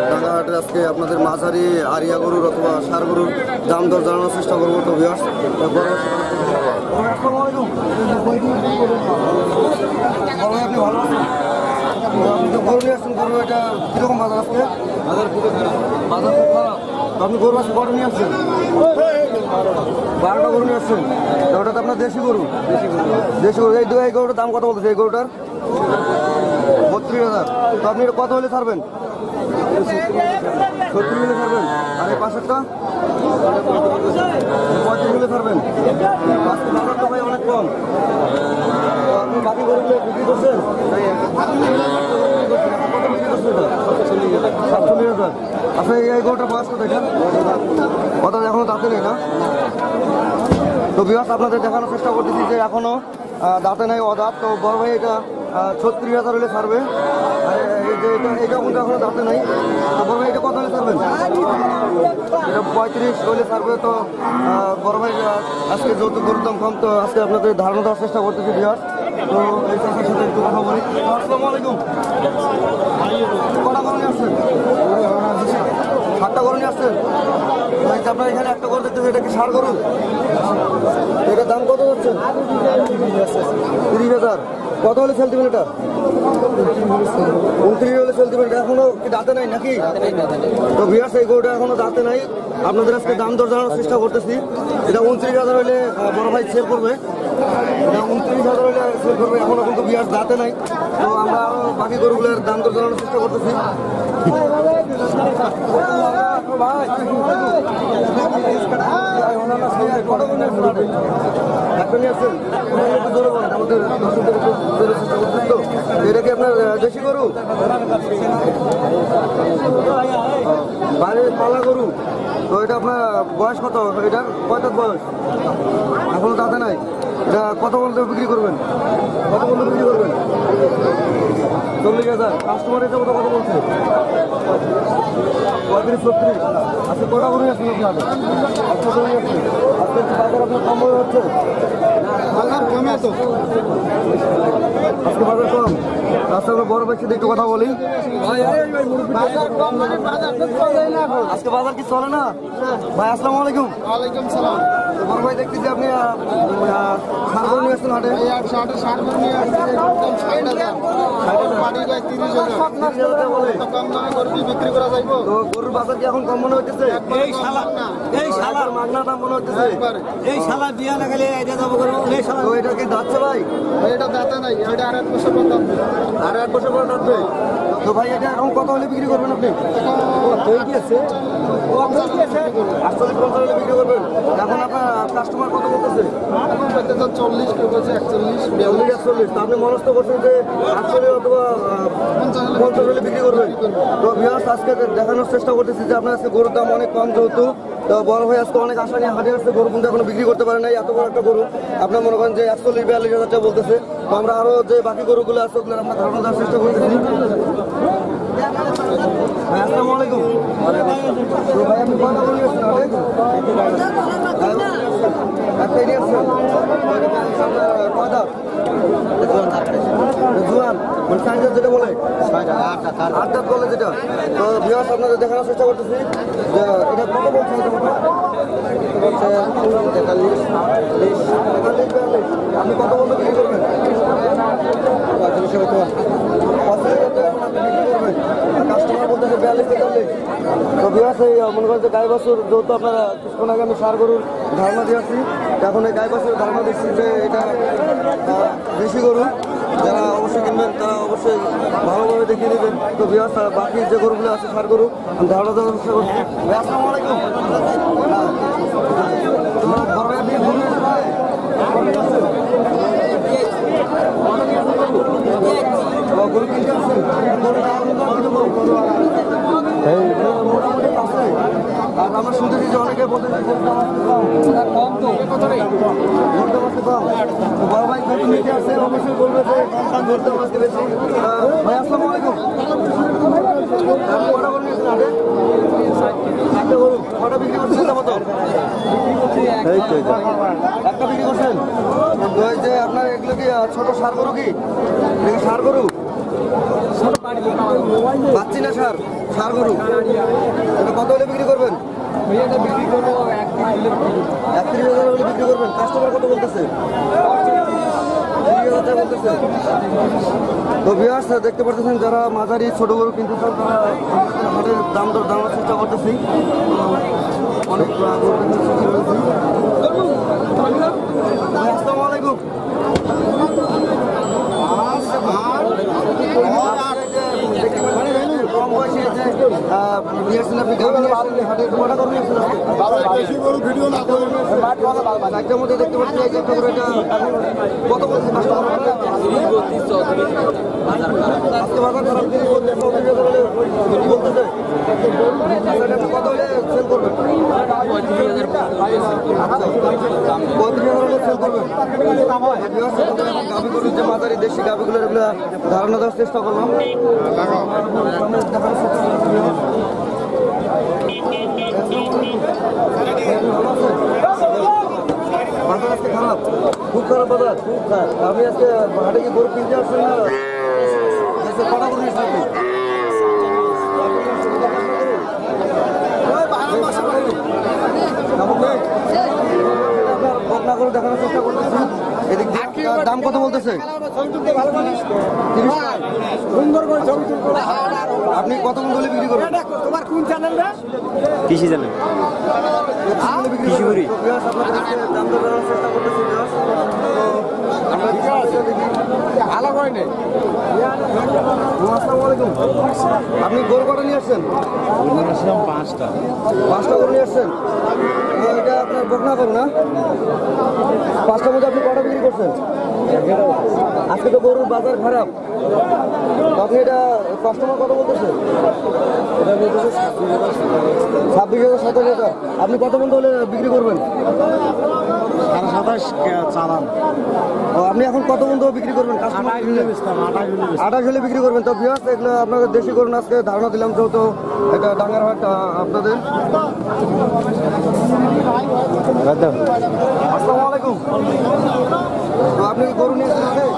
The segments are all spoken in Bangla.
টাঙ্গাইল হাটে আজকে আপনাদের মাঝারি আরিয়া গরুর অথবা ষাঁড় গরুর দাম দর জানানোর চেষ্টা করবো। তো ভিউয়ার্স, আপনি ভালো আছেন? আপনি তো গরু নিয়ে আসছেন, গরু এটা কীরকম বাজার আজকে? বাজার খুব খারাপ। আপনি গরু আজকে কটা নিয়ে আসছেন? 12টা গরু নিয়ে আসছেন। ওটা তো আপনার দেশি গরু। দেশি গরু। এই গরুটার দাম কত বলতেছে? এই গরুটার 32,000। তো আপনি এটা কত হলে ছাড়বেন? 70 হলে ছাড়বেন। আর এই পাশেরটা 35 হলে ছাড়বেন। আজকে বাজার তো ভাই অনেক কম। তো আপনি বাকি গরুগুলো বিক্রি করছেন? কত বিক্রি করছেন এটা? 47,000। আচ্ছা, এই গরুটার বয়স কত? দেখেন কত, এখনো দাঁতে নেই না? তো ভিউয়ার্স, আপনাদের দেখানোর চেষ্টা করতেছি যে এখনো দাঁতে নেই, অদাঁত। তো বড় ভাই এটা 36,000 হলে ছাড়বে। আর এটা কিন্তু এখনো দাঁতে নেই। তো বড় ভাই এটা কত হলে ছাড়বেন? এটা 35 হলে ছাড়বে। তো বড় ভাই আজকে যেহেতু গরুর দাম কম, তো আজকে আপনাদের ধারণা দেওয়ার চেষ্টা করতেছি ভিউয়ার্স। তো এই চাষের সাথে একটু কথা বলি। আসসালামু আলাইকুম। কটা গরু নিয়ে আসছেন? 7টা গরু নিয়ে আসছেন। আপনার এখানে একটা গরু দেখতেছেন, এটা কি ষাঁড় গরু? এটার দাম কত হচ্ছে? 30,000। কত হলে সেল দিবেন এটা? 29 হলে সেল দিবেন। এটা এখনো কি দাঁতে নাই নাকি? তো ভিউয়ার্স, এই গরুটা এখনো দাঁতে নাই। আপনাদের আজকে দাম দর জানানোর চেষ্টা করতেছি। এটা 29,000 হলে বড় ভাই সেল করবে। এটা 29,000 হলে সেল করবে। এখনো কিন্তু ভিউয়ার্স দাঁতে নাই। তো আমরা আরো বাকি গরুগুলোর দাম দর জানানোর চেষ্টা করতেছি। এটা কি আপনার দেশি গরু? বাইরের পালা গরু। তো এটা আপনার বয়স কত? এটার কয়টার বয়স? এখনো দাঁতে নাই। এটা কত বলতে বিক্রি করবেন? কত বলতে বিক্রি করবেন? 40,000। কাস্টমার এটা কত বলছে? 35-36। আচ্ছা, কটা গরু আসছেন আপনি? আচ্ছা, গরু আসছেন। আজকে বাজার আপনার কম মনে হচ্ছে? বাজার কমে তো, আজকে বাজার কম। আজকে আমরা বড় ব্যক্তিদের একটু কথা বলি। আজকে বাজার কি চলে না ভাই? আসসালামু আলাইকুম। ওয়ালাইকুম সালাম। বড় ভাই, দেখতেছি আপনি ষাঁড় গরু নিয়ে আসছেন হাটে। ষাঁড় গরু নিয়ে আসছে 60,000। বাড়ি যায় 30,000। বলে কম দামে গরু কি বিক্রি করা যাইব? তো গরুর বাজার কি এখন কম মনে হচ্ছে? এই শালা মাগনা দাম মনে হচ্ছে। এই শালা বিয়া লাগালে এটা যাবো করবো। এই শালা তো এটা কি যাচ্ছে ভাই? এটা দাঁতে নাই, এটা 8 বছর পর দাঁত। আর 8 বছর পর যাচ্ছে। তো ভাই এটা এখন কত হলে বিক্রি করবেন আপনি? 48-50 বিক্রি করবেন। এখন আপনার কাস্টমার কত বলতেছে? এখন বলতেছে 40, কেউ বলছে 41, 42-41। তো আপনি মনস্থ করছেন যে 48 অথবা 50 হলে বিক্রি করবেন। তো ভিউয়ার্স, আজকে দেখানোর চেষ্টা করতেছি যে আপনার আজকে গরুর দাম অনেক কম, যেহেতু তো বড় ভাই আজকে অনেক আশা নিয়ে হাটে আসছে। গরু কিন্তু এখনো বিক্রি করতে পারে নাই। এত বড় একটা গরু আপনার মনে করেন যে 41-42 হাজার বলতেছে। তো আমরা আরো যে বাকি গরুগুলো আছে ওগুলো আপনার ধারণা দেওয়ার চেষ্টা করতেছি। ভাই আসসালামু আলাইকুম। তো ভাই, আপনি কয়টা গরু নিয়ে আসছেন হাটে? একটা নিয়ে আসছেন। কয় দাঁত? জোয়ান, মানে সাইজ যেটা বলে 8 দাঁত বলে যেটা। তো ভিউয়ার্স, আপনাদের দেখানোর চেষ্টা করতেছি যে এটা কত বলছে? আপনি কত বলতে বিক্রি করবেন? কাস্টমার বলতেছে 42-43। তো ভিউয়ার্স, এই মনে করেন যে গাই বাছুর, যেহেতু আপনারা কিছুক্ষণ আগে আমি ষাঁড় গরুর ধারণা দিয়েছি, এখন এই গাই বাছুর ধারণা দিচ্ছি যে এটা দেশি গরু। যারা অবশ্যই কিনবেন তারা অবশ্যই ভালোভাবে দেখিয়ে দেবেন। তো ভিউয়ার্স, বাকি যে গরুগুলো আছে ষাঁড় গরু আমি ধারণা দেওয়ার চেষ্টা করছি। আসসালামু আলাইকুম। গরু কিনতে আসছেন? মোটামুটি আছে। আর আমরা শুনতেছি যে অনেকে বলতে কম, তো ধরতে পারছে কম। বড় ভাই কত নিতে আসছে অবশ্যই বলবে যে কম ধরতে পারছে বেশি। ভাই আসসালামু আলাইকুম। কটা গরু নিয়েছেন আগে? 1টা গরু। কটা বিক্রি করছেন? মতো একটা বিক্রি করছেন। তো এই যে আপনার এগুলো কি ছোট ষাঁড় গরু? কি ষাঁড় গরু? পাচ্ছি না সার সার গরু এটা কত হলে বিক্রি করবেন? 31,000 হলে বিক্রি করবেন। কাস্টমার কত বলতেছে? 30,000 বলতেছে। তো ভিউয়ার্স দেখতে পাচ্ছেন যারা মাঝারি ছোট গরু কিনতে চান তারা হাটের দাম দর জানার চেষ্টা করতেছি। অনেক আসসালামু আলাইকুম। কম বয়সী একটার মধ্যে দেখতে পাচ্ছি একটা করে এটা কত বলছে আজকে বাজার খারাপ বলতেছে কত হলে সেল করবেন? 35,000 হলে সেল করবেন। গাভি গরুর যে মাঝারি দেশি গাভিগুলোর এগুলো ধারণা দেওয়ার চেষ্টা করলাম। বাজার আজকে খারাপ, খুব খারাপ বাজার, খুব খারাপ। আপনি আজকে হাটে কি গরু কিনতে আসছেন না কটা গরু নিয়েছেন আপনি? বকনা করে দেখানোর চেষ্টা করতেছি। এদিক দাম কত বলতেছে? আপনি কত মূল্য হলে বিক্রি করবেন? তোমার কোন চ্যানেল রে? কৃষি জানেন কৃষি করি দাম দর করার চেষ্টা করতেছি। ভালো করে নেই। আসসালামু আলাইকুম। আপনি গরু কটা নিয়ে আসছেন? 5টা গরু নিয়ে আসছেন। এটা আপনার বকনা গরু না? 5টার মধ্যে আপনি কটা বিক্রি করছেন? আজকে তো গরুর বাজার খারাপ, আপনি এটা কাস্টমার কত বলতেছে? এটা বলতেছে 26,000 27,000। আপনি কত বন্ধু হলে বিক্রি করবেন? 27 চালান। ও আপনি এখন কত বন্ধু বিক্রি করবেন? 28 হলে বিক্রি করবেন। তো ভিউয়ার্স এগুলো আপনাদের দেশি গরু আজকে ধারণা দিলাম, যেহেতু এটা ডাঙ্গার হাট আপনাদের। আসসালামু আলাইকুম। তো আপনি গরু নিয়ে আসছেন?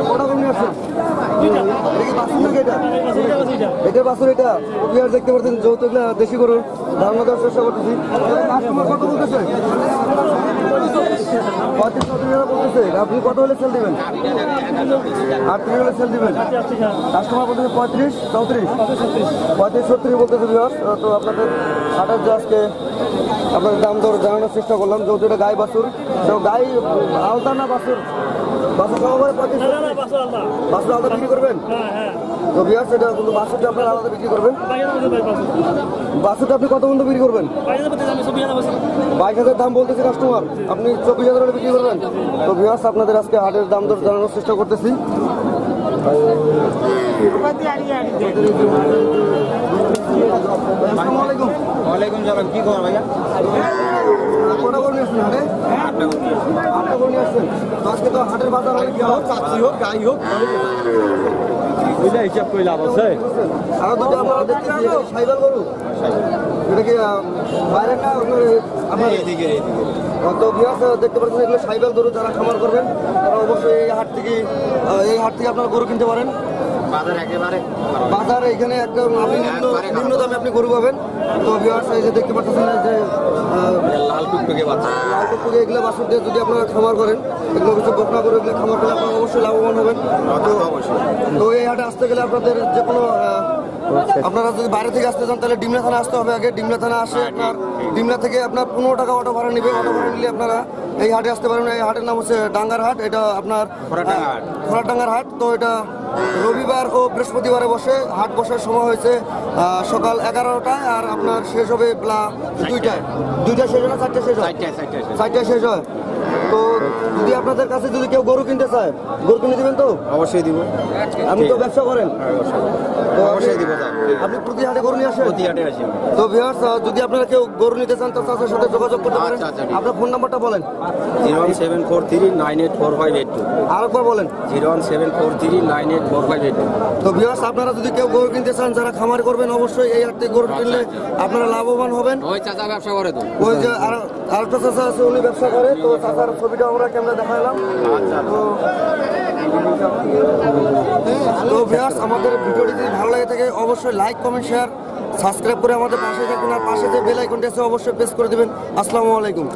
কটা গরু নিয়ে আসছেন? এটা কি বাছুর নাকি এটা? এটা বাছুর। এটা ভিউয়ার্স দেখতে পাচ্ছেন যেহেতু এগুলো দেশি গরু ধারণা দেওয়ার চেষ্টা করতেছি। কাস্টমার কত বলতেছে? 35,000 বলতেছে। আপনি কত হলে সেল দিবেন? 38 হলে সেল দিবেন। কাস্টমার বলতেছে 35, 34, 35, 36 বলতেছে ভিউয়ার্স। তো আপনাদের হাটের যে আজকে আপনাদের দাম দর জানানোর চেষ্টা করলাম, যেহেতু এটা গাই বাছুর। তো গাই আলাদা না বাছুর? বাছুর সহকারে 35, বাছুর আলাদা বিক্রি করবেন? তো ভিউয়ার্স এটা কিন্তু বাছুরটা আপনারা আলাদা বিক্রি করবেন। বাছুরটা আপনি কত বন্ধু বিক্রি করবেন? 22,000 দাম বলতেছে কাস্টমার, আপনি 24,000 হলে বিক্রি করবেন। তো ভিউয়ার্স আপনাদের আজকে হাটের দাম দর জানানোর চেষ্টা করতেছি। আসসালামু আলাইকুম। ওয়ালাইকুম সালাম। কি খবর ভাইয়া? কটা করে নিয়ে আসছেন হাটে? 8টা করে নিয়ে আসছেন। তো আজকে তো হাটের বাজার অনেক খারাপ। চাচ্ছি হোক গাই হোক বুঝলে হিসাব করে লাভ আছে। আরো দুটো আপনারা দেখতেছি সাইবার গরু, এটা কি বাইরের না আপনার? তো ভিউয়ার্স দেখতে পাচ্ছেন এগুলো সাইবার গরু। যারা খামার করবেন তারা অবশ্যই এই হাট থেকে আপনারা গরু কিনতে পারেন। বাজার এখানে একদম নিম্ন দামে আপনি গরু পাবেন। তো ভিউয়ার্স এই যে দেখতে পাচ্ছেন যে লাল টুকটুকে বাচ্চা, লাল টুকটুকে এগুলো বাছুর দিয়ে যদি আপনারা খামার করেন, এগুলো কিছু বকনা করে এগুলো খামার করলে আপনারা অবশ্যই লাভবান হবেন। তো এই হাটে আসতে গেলে আপনাদের যে কোনো আপনারা যদি বাইরে থেকে আসতে চান তাহলে ডিমলা থানা আসতে হবে আগে। ডিমলা থানা আসে আপনার ডিমলা থেকে আপনার 15 টাকা অটো ভাড়া নেবে। অটো ভাড়া নিলে আপনারা এই হাটে আসতে পারেন। এই হাটের নাম হচ্ছে ডাঙ্গার হাট। এটা আপনার খোরাডাঙ্গার হাট। তো এটা রবিবার ও বৃহস্পতিবারে বসে। হাট বসার সময় হয়েছে সকাল 11টায়, আর আপনার শেষ হবে 2টায়। 2টায় শেষ হয় না 4টায় শেষ হয়? 4টায় শেষ হয়। তো যদি আপনাদের কাছে যদি কেউ গরু কিনতে চায়, গরু কিনে দিবেন তো? অবশ্যই দিব। আপনি তো ব্যবসা করেন, তো অবশ্যই দিব। আপনি প্রতি হাটে গরু নিয়ে আসেন? প্রতি হাটে আসি। তো ভিউয়ার্স যদি আপনারা কেউ গরু নিতে চান তো চাচার সাথে যোগাযোগ করতে পারেন। আপনার ফোন নাম্বারটা বলেন। 01743984582। আরেকবার বলেন। 01743984582। তো ভিউয়ার্স আপনারা যদি কেউ গরু কিনতে চান, যারা খামার করবেন, অবশ্যই এই হাট থেকে গরু কিনলে আপনারা লাভবান হবেন। ওই চাচা ব্যবসা করে তো। ওই যে আরেকটা চাচা আছে উনি ব্যবসা করে। তো চাচার ছবিটা আমরা ক্যামেরা দেখালাম। তো তো ভিউয়ার্স, আমাদের ভিডিওটি যদি ভালো লাগে থাকে অবশ্যই লাইক কমেন্ট শেয়ার সাবস্ক্রাইব করে আমাদের পাশে থাকুন, আর পাশে যে বেল আইকনটি আছে অবশ্যই প্রেস করে দিবেন। আসসালামু আলাইকুম।